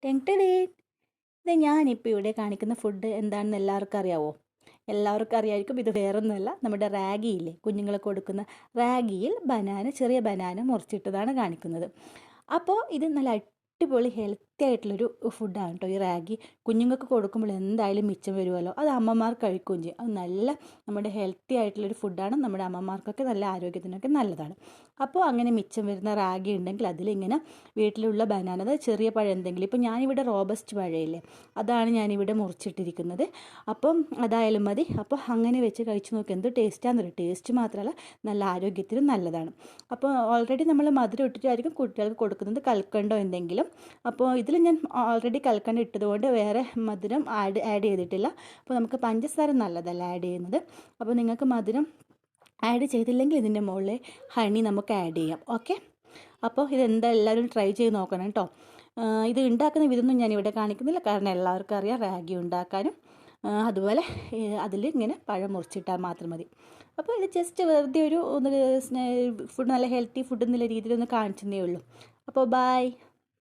ടെങ് ടെടേ. ഇത് ഞാനിപ്പോൾ ഇവിടെ കാണിക്കുന്ന ഫുഡ് എന്താണെന്ന് എല്ലാവർക്കും അറിയാവോ? എല്ലാവർക്കും അറിയായിരിക്കും. ഇത് വേറൊന്നുമല്ല, നമ്മുടെ റാഗിയില്ലേ, കുഞ്ഞുങ്ങൾക്ക് കൊടുക്കുന്ന റാഗിയിൽ ചെറിയ ബനാന മുറിച്ചിട്ടതാണ് കാണിക്കുന്നത്. അപ്പോൾ ഇത് നല്ല അടിപൊളി ഹെൽത്തി ആയിട്ടുള്ളൊരു ഫുഡാണ് കേട്ടോ ഈ റാഗി. കുഞ്ഞുങ്ങൾക്ക് കൊടുക്കുമ്പോൾ എന്തായാലും മിച്ചം വരുമല്ലോ, അത് അമ്മമാർ കഴിക്കുകയും ചെയ്യും. അത് നല്ല നമ്മുടെ ഹെൽത്തി ആയിട്ടുള്ളൊരു ഫുഡാണ്. നമ്മുടെ അമ്മമാർക്കൊക്കെ നല്ല ആരോഗ്യത്തിനൊക്കെ നല്ലതാണ്. അപ്പോൾ അങ്ങനെ മിച്ചം വരുന്ന റാഗി ഉണ്ടെങ്കിൽ അതിലിങ്ങനെ വീട്ടിലുള്ള ബനാന, അതായത് ചെറിയ പഴം എന്തെങ്കിലും, ഇപ്പോൾ ഞാനിവിടെ റോബസ്റ്റ് പഴയില്ലേ, അതാണ് ഞാനിവിടെ മുറിച്ചിട്ടിരിക്കുന്നത്. അപ്പം അതായാലും മതി. അപ്പോൾ അങ്ങനെ വെച്ച് കഴിച്ച് നോക്കി, എന്ത് ടേസ്റ്റാണെന്നൊരു ടേസ്റ്റ് മാത്രമല്ല നല്ല ആരോഗ്യത്തിനും നല്ലതാണ്. അപ്പോൾ ഓൾറെഡി നമ്മൾ മധുരം ഇട്ടിട്ടായിരിക്കും കുട്ടികൾക്ക് കൊടുക്കുന്നത്, കൽക്കണ്ടോ എന്തെങ്കിലും. അപ്പോൾ ഇതിൽ ഞാൻ ഓൾറെഡി കൽക്കണ്ടം ഇട്ടതുകൊണ്ട് വേറെ മധുരം ആഡ് ചെയ്തിട്ടില്ല. അപ്പോൾ നമുക്ക് പഞ്ചസാര നല്ലതല്ല ആഡ് ചെയ്യുന്നത്. അപ്പോൾ നിങ്ങൾക്ക് മധുരം ആഡ് ചെയ്തില്ലെങ്കിൽ ഇതിൻ്റെ മുകളിൽ ഹണി നമുക്ക് ആഡ് ചെയ്യാം. ഓക്കെ, അപ്പോൾ ഇതെന്താ എല്ലാവരും ട്രൈ ചെയ്ത് നോക്കണം കേട്ടോ. ഇത് ഉണ്ടാക്കുന്ന വിധമൊന്നും ഞാനിവിടെ കാണിക്കുന്നില്ല, കാരണം എല്ലാവർക്കും അറിയാം റാഗി ഉണ്ടാക്കാനും. അതുപോലെ അതിൽ ഇങ്ങനെ പഴം മുറിച്ചിട്ടാൽ മാത്രം മതി. അപ്പോൾ ഇത് ജസ്റ്റ് വെറുതെ ഒരു ഫുഡ്, നല്ല ഹെൽത്തി ഫുഡ് എന്നുള്ള രീതിയിൽ ഒന്ന് കാണിച്ചതേ ഉള്ളൂ. അപ്പോൾ ബൈ.